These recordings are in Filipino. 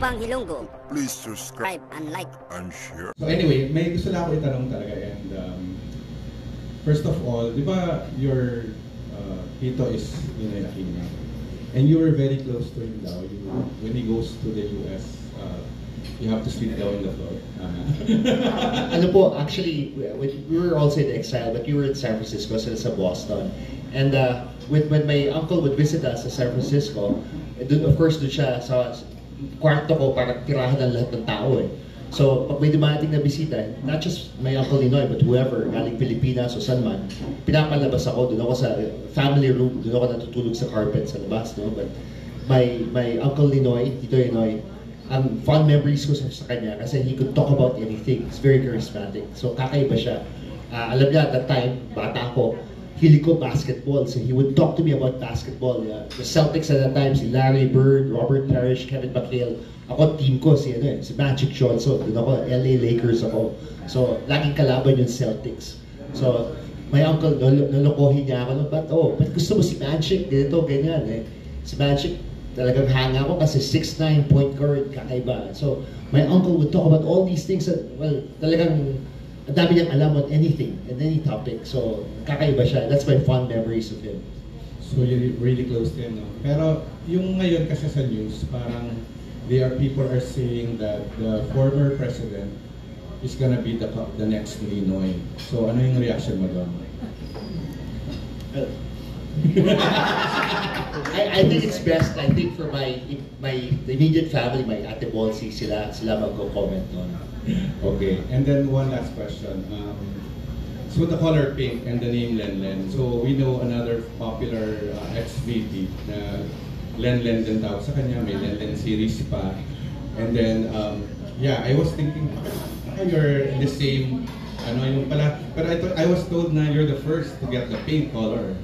Pang Ilonggo. Please subscribe And like. and share. So anyway, may gusto lang ako itanong talaga and first of all, di ba your tito is Ninoy Aquino and you were very close to him daw. When he goes to the US, you have to sleep down on the floor. Ano po, actually, we were also in exile, but we were in San Francisco, sila sa Boston. And when my uncle would visit us sa San Francisco, of course, doon siya sa kwarto ko para tirahan ng lahat ng tao eh. So, pag may dumating na bisita, not just my Uncle Ninoy, but whoever, galing Pilipinas o saan man, pinapalabas ako, doon ako sa family room, doon ako natutulog sa carpet sa labas, no? But my Uncle Ninoy, Tito Ninoy, fond memories ko sa kanya kasi he could talk about anything. He's very charismatic. So, kakaiba siya. Alam niya, at that time, bata ako, hilig ko basketball. So he would talk to me about basketball. The Celtics at that time, si Larry Bird, Robert Parrish, Kevin McHale. Ako, team ko, si Magic Johnson. Doon ako, LA Lakers ako. So, laging kalaban yung Celtics. So, my uncle, nalokohin niya ako. Ba't gusto mo si Magic? Ganito, ganyan eh. Si Magic, talagang hanga ako kasi 6'9", point guard, kakaiba. So, my uncle would talk about all these things that, well, talagang ang dami niyang alam on anything and any topic. So, kakaiba siya. That's my fond memories of him. So, you're really close to him, no? Pero, yung ngayon kasi sa news, parang people are saying that the former president is gonna be the next Ninoy. So, ano yung reaction mo doon? I think it's best, I think for my immediate family, my Ate Bolsi, sila mag-comment on. Okay, and then one last question. So the color pink and the name Lenlen. So we know another popular ex-VP na Lenlen din tawag sa kanya, may Lenlen series pa. And then, yeah, I was thinking, you're the same, yung pala, but I was told na you're the first to get the pink color.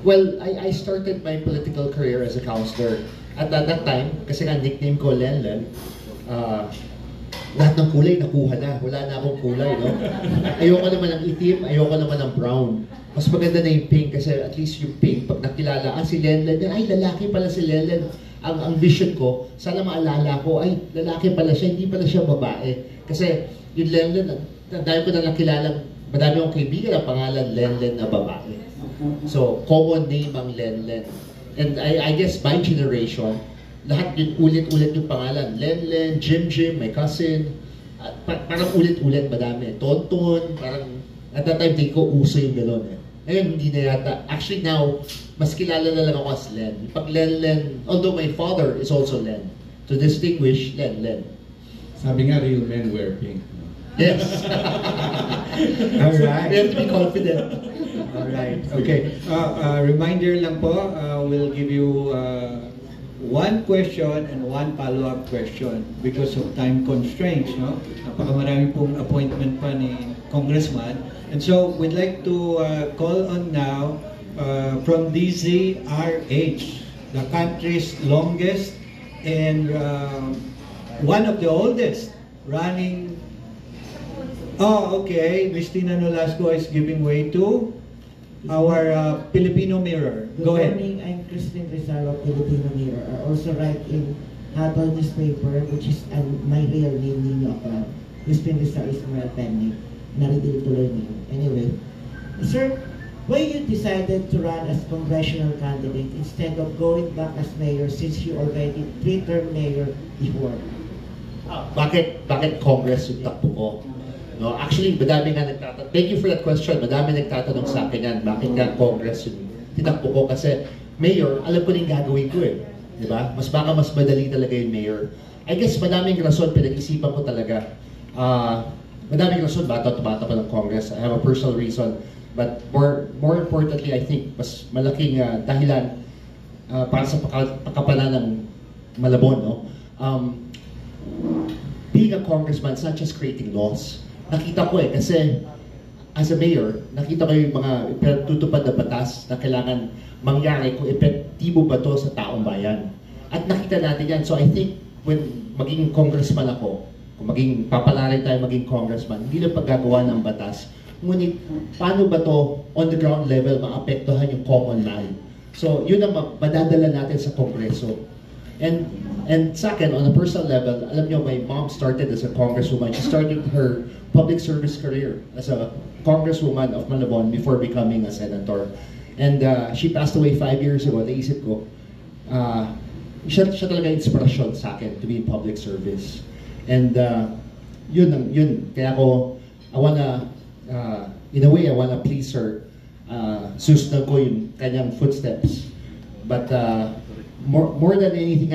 Well, I started my political career as a counselor. At that time, kasi nga nickname ko Lenlen, lahat ng kulay nakuha na. Wala na akong kulay, no? Ayoko naman ng itim, ayoko naman ng brown. Mas maganda na yung pink kasi at least yung pink, pag nakilala, si Lenlen, ay lalaki pala si Lenlen. Ang vision ko, sana maalala ko, ay lalaki pala siya, hindi pala siya babae. Kasi yung Lenlen, dahil ko na nakilala, madami akong kaibigan ang pangalan Lenlen na babae. So, common name ang Lenlen. And I guess my generation, lahat yun ulit-ulit yung pangalan. Lenlen, Jim, my cousin. Parang ulit-ulit, madami. Tonton, parang at that time, ko uso yung gano'n eh. Ngayon, hindi na yata. Actually now, mas kilala na lang ako as Len. Pag Len, although my father is also Len. To distinguish, Len. Sabi nga, real men wear pink. Yes. Alright. We have to be confident. Alright, okay. Reminder lang po, we'll give you one question and one follow-up question because of time constraints, no? Napakamarami pong appointment pa ni Congressman. And so, we'd like to call on now from DZRH, the country's longest and one of the oldest running. Oh, okay. Christina Nolasco is giving way to our Filipino Mirror. Go ahead. Good morning, I'm Christine Rizal of Filipino Mirror. I also write in Habal newspaper, which is my real name ninyo ako. Christine Rizal is my pen name. Naridil tuloy niyo. Anyway, sir, why you decided to run as congressional candidate instead of going back as mayor since you already 3-term mayor before? Bakit Congress yung takbo ko? No, actually, madami nga nagtatanong. Thank you for that question. Madami nagtatanong sa akin yan. Bakit nga Congress yung tinakbo ko? Kasi mayor, alam ko rin gagawin ko eh. Di ba? Mas madali talaga yung mayor. I guess madaming rason, pinag-isipan ko talaga. Madaming rason, bata pa ng Congress. I have a personal reason. But more importantly, I think, mas malaking dahilan para sa pakapalan ng Malabon, no? Being a congressman, it's not just creating laws. Nakita ko kasi as a mayor, nakita ko yung mga tutupad na batas na kailangan mangyari kung epektibo ba to sa taong bayan. At nakita natin yan. So I think when maging congressman ako, kung maging papalarin tayo maging congressman, hindi lang paggagawa ng batas, ngunit paano ba to on the ground level maapektuhan yung common man? So yun ang madadala natin sa Kongreso. And sa akin, on a personal level, alam nyo, my mom started as a congresswoman. She started her public service career as a congresswoman of Malabon before becoming a senator. And she passed away 5 years ago. Naisip ko, siya talaga inspirasyon sa akin to be in public service. And yun. Kaya ako, I wanna, in a way, I wanna please her. Susunod ko yung kanyang footsteps. But more than anything,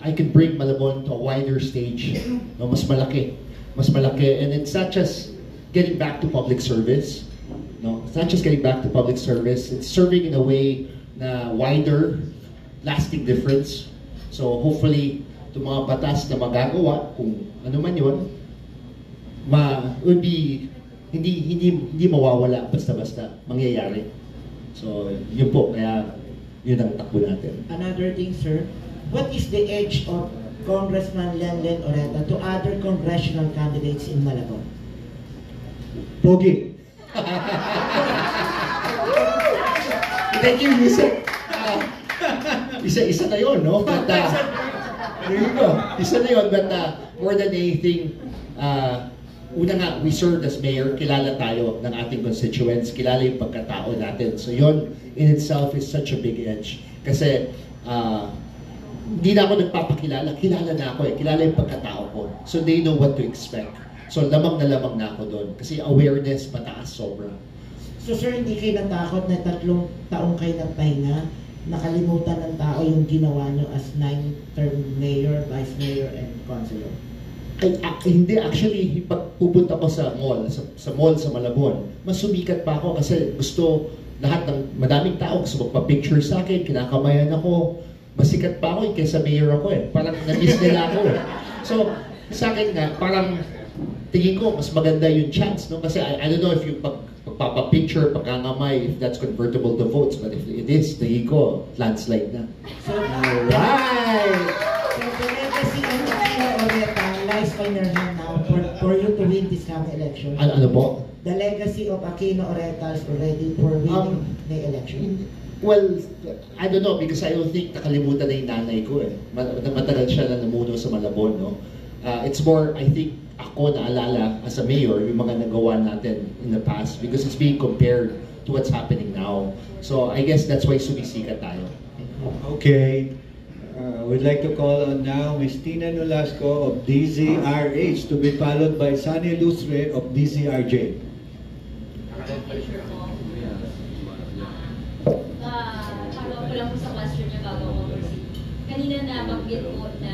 I could bring Malabon to a wider stage. No, mas malaki. And it's not just getting back to public service. No, it's not just getting back to public service. It's serving in a way na wider, lasting difference. So hopefully, itong mga batas na magagawa, kung ano man yun, would be hindi mawawala basta-basta mangyayari. So yun po, kaya yun ang takbo natin. Another thing, sir, what is the age of Congressman Lenlen Oreta to other congressional candidates in Malabon? Pogi. Thank you, Yusek. Isa na yun, no? But, isa na yun, but more than anything, una nga, we served as mayor, kilala tayo ng ating constituents, kilala yung pagkatao natin. So yun, in itself, is such a big edge. Kasi, hindi na ako nagpapakilala, kilala na ako kilala yung pagkatao ko. So they know what to expect. So lamang na ako doon. Kasi awareness, mataas sobra. So sir, hindi kayo natakot na 3 taong kayo nagpahinga, nakalimutan ng tao yung ginawa nyo as 9-term mayor, vice mayor, and councilor? Hindi, actually, pag pupunta ko sa mall sa Malabon, mas sumikat pa ako kasi gusto lahat ng madaming tao gusto magpa-picture sa akin, kinakamayan ako, masikat pa ako kaysa mayor ako Parang na-miss nila ako So, sa akin nga, parang tingin ko, mas maganda yung chance, no? Kasi I don't know if yung pagpapapicture, pagkangamay, if that's convertible to votes, but if it is, tingin ko, landslide na. So, Alright! So the legacy of Aquino Oreta lies on your hand now for you to win this coming election. Ano po? The legacy of Aquino Oreta is already for winning the election. Well, I don't know because I don't think nakalimutan na yung nanay ko Matagal siya na namuno sa Malabon, no? It's more, I think, ako naalala as a mayor yung mga nagawa natin in the past because it's being compared to what's happening now. So I guess that's why sumisikat tayo. Okay. We'd like to call on now Ms. Tina Nolasco of DZRH to be followed by Sunny Lustre of DZRJ. Follow ko lang po sa question niya bago ako proceed. Kanina nabanggit mo na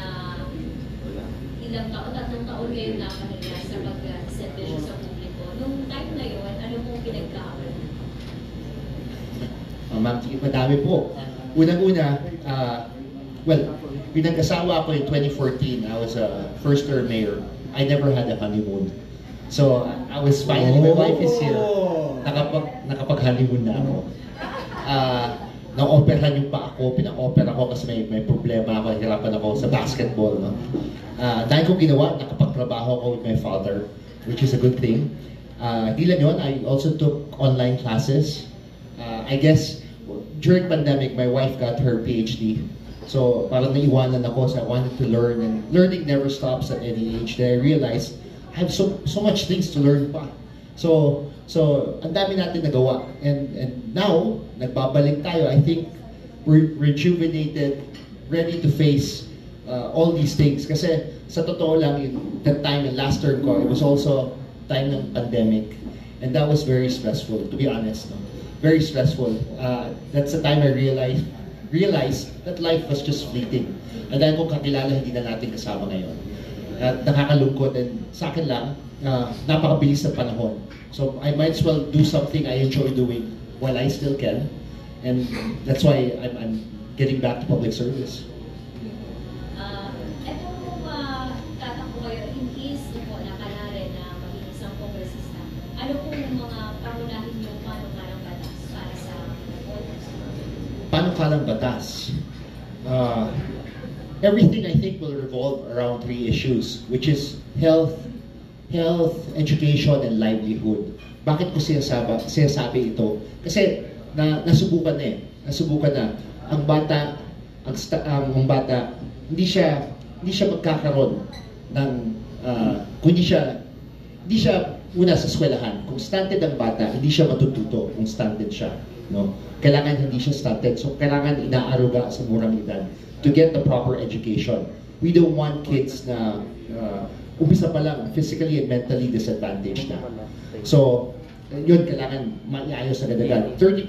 ilang taon, 3 taon kayo nakahinga sa pag-servisyo sa publiko. Nung time na yun, ano pong pinagkakaroon? Ma'am, madami po. Unang-una, well, pinag-asawa ko in 2014. I was a first-term mayor. I never had a honeymoon. So, I was finally, my wife is here. Nakapag-honeymoon na ako. Na-operahan yung pa ako, pina-opera ko kasi may problema ako, hirapan ako sa basketball. No? Dahil kong ginawa, nakapagtrabaho ako with my father, which is a good thing. Di lang yun, I also took online classes. I guess, during pandemic, my wife got her PhD. So, parang naiwanan ako, so I wanted to learn, and learning never stops at any age. Then I realized, I have so much things to learn pa. So ang dami natin nagawa. And now, nagbabalik tayo. I think we're rejuvenated, ready to face all these things. Kasi sa totoo lang, that time, yung last term ko, it was also time ng pandemic. And that was very stressful, to be honest. No? Very stressful. That's the time I realized that life was just fleeting. And dahil kung kakilala, hindi na natin kasama ngayon. At nakakalungkot, and sa akin lang, napakabilis ng panahon. So I might as well do something I enjoy doing while I still can. And that's why I'm getting back to public service. Ito po tatakbo kayo in case po na kanare na maging isang kongresista. Ano po yung mga pangunahin yung panukalang batas para sa voters? Panukalang batas? Everything I think will revolve around 3 issues, which is health, education, and livelihood. Bakit ko sinasabi ito? Kasi nasubukan na. Ang bata hindi siya magkakaroon ng kung hindi siya una sa eskwelahan. Kung stunted ang bata, hindi siya matututo kung stunted siya, no? Kailangan hindi siya stunted, so kailangan inaaruga sa murang edad to get the proper education. We don't want kids na umpisa pa lang physically and mentally disadvantaged na. So yun, kailangan maiayos agad-agad. 30%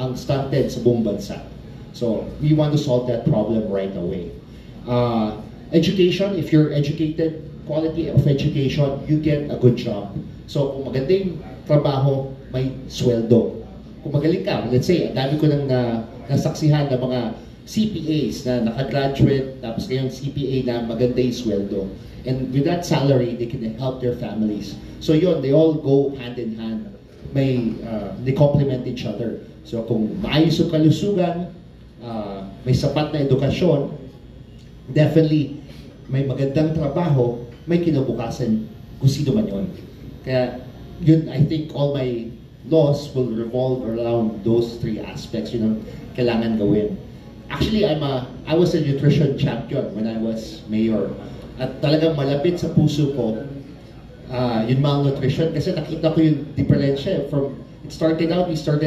ang stunted sa buong bansa. So we want to solve that problem right away. Education, if you're educated, quality of education, you get a good job. So kung maganda yung trabaho, may sweldo. Kung magaling ka, let's say, ang dami ko nang nasaksihan ng mga CPAs na nakagraduate, tapos ngayon CPA na maganda yung sweldo. And with that salary, they can help their families. So yun, they all go hand in hand. They complement each other. So kung maayos yung kalusugan, may sapat na edukasyon, definitely may magandang trabaho, may kinabukasan kung sino man yun. Kaya yun, I think all my laws will revolve around those three aspects, yun ang kailangan gawin. Actually, I was a nutrition champion when I was mayor. At talagang malapit sa puso ko yung malnutrition kasi nakita ko yung diferensya from we started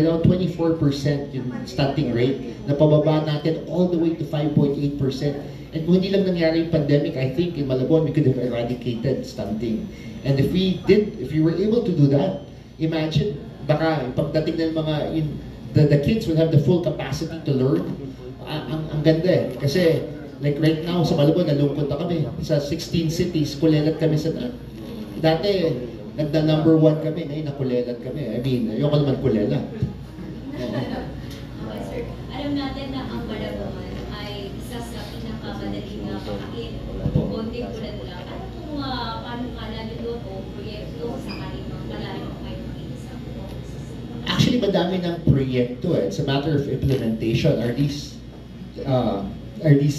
out 24% yung stunting rate, na pababa natin all the way to 5.8%. And kung hindi lang nangyari yung pandemic, I think in Malabon we could have eradicated stunting. And if we were able to do that, imagine, baka pagdating ng mga, the kids will have the full capacity to learn. Ang ganda eh. Kasi, like right now sa Malabon, nalungkot na kami. Sa 16 cities, kulelat kami sa, dati, nagda-number 1 kami, ngayon nakulelat kami. I mean, ayoko naman kulelat. Okay, sir. Alam natin na ang Malabon ay isa sa pinakamadaling na pakain. Konting ulan lang. Ano kung paano kalala doon o proyekto sa kalimang kalalim mo kayo mag-iisa? Actually, madami ng proyekto eh. It's a matter of implementation. Are these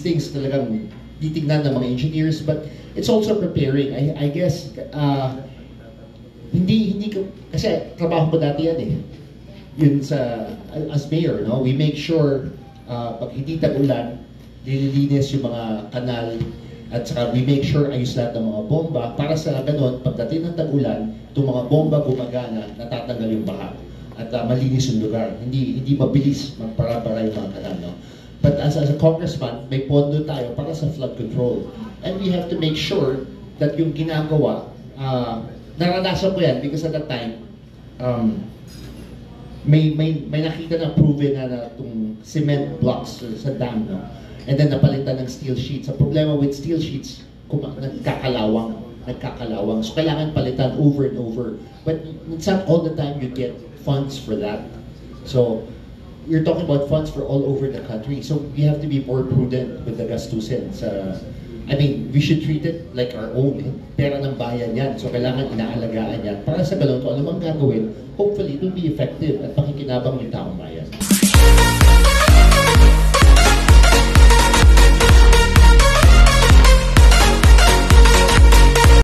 things talagang titignan ng mga engineers? But it's also preparing. I guess, hindi ko, kasi trabaho ko dati yan eh. Yun as mayor, no? We make sure, pag hindi tag-ulan, nililinis yung mga kanal, at saka we make sure ayos lahat ng mga bomba para sa ganun, pagdating ng tag-ulan, itong mga bomba gumagana, natatanggal yung baha. At malinis yung lugar. Hindi mabilis magpara-para yung mga kanal, no? But as a congressman, may pondo tayo para sa flood control. And we have to make sure that yung ginagawa, naranasan ko yan because at that time, may nakita na proven na itong cement blocks sa dam, no? And then napalitan ng steel sheets. Ang problema with steel sheets, nagkakalawang. So kailangan palitan over and over. But it's not all the time you get funds for that. So you're talking about funds for all over the country. So we have to be more prudent with the gastusin. I mean, we should treat it like our own. Pera ng bayan yan. So kailangan inaalagaan yan. Para sa ganun, kung ano mang gagawin, hopefully it will be effective at pakikinabang ng taong bayan.